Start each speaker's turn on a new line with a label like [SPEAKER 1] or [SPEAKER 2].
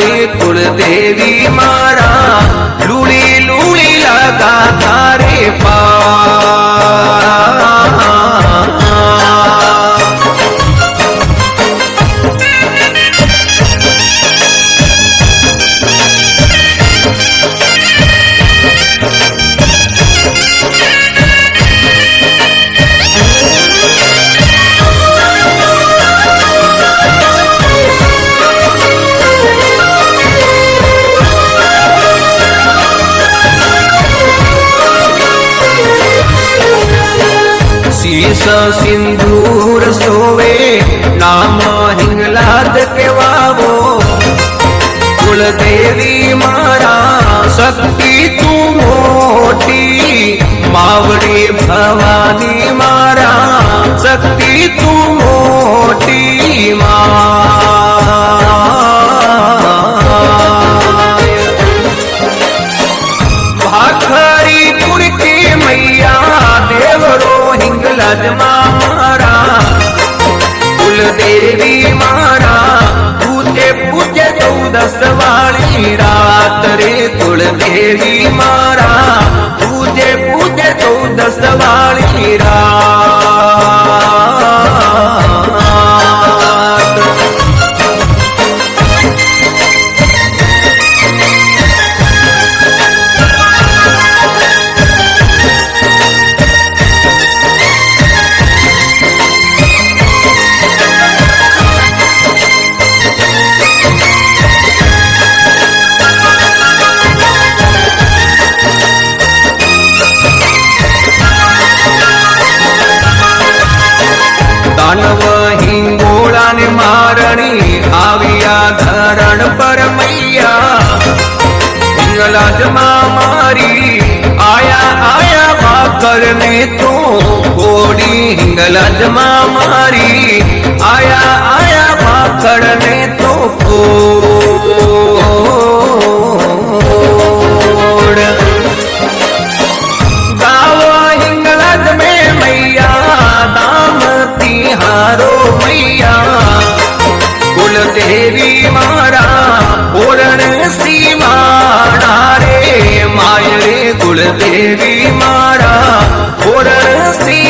[SPEAKER 1] रे कुलदेवी मारा लूली लूली लगा तारे पा शीश सिंदूर सोवे नाम हिंगलाज केवावो कुलदेवी मारा शक्ति तू मोटी मावड़ी भवानी मारा शक्ति तू मोटी भाखरीपुर की मैया देवरो हिंगलाज मारा कुलदेवी मारा पूजे पूजे 14 वाली रात रे कुलदेवी मारा पूजे पूजे 14 वाली रात दानव हिंगोला ने मारणी आविया धरण पर मैया हिंगलाज मारी आया आया भाकर ने तो घोड़ी हिंगलाज मारी आया आया भाकर ने तो घोड़ गाँव हिंगलाज में मैया दाम तिहारो मैया कुलदेवी मारा पूर्ण सीमाड़ा रे माय रे कुलदेवी मारा पूर्ण सी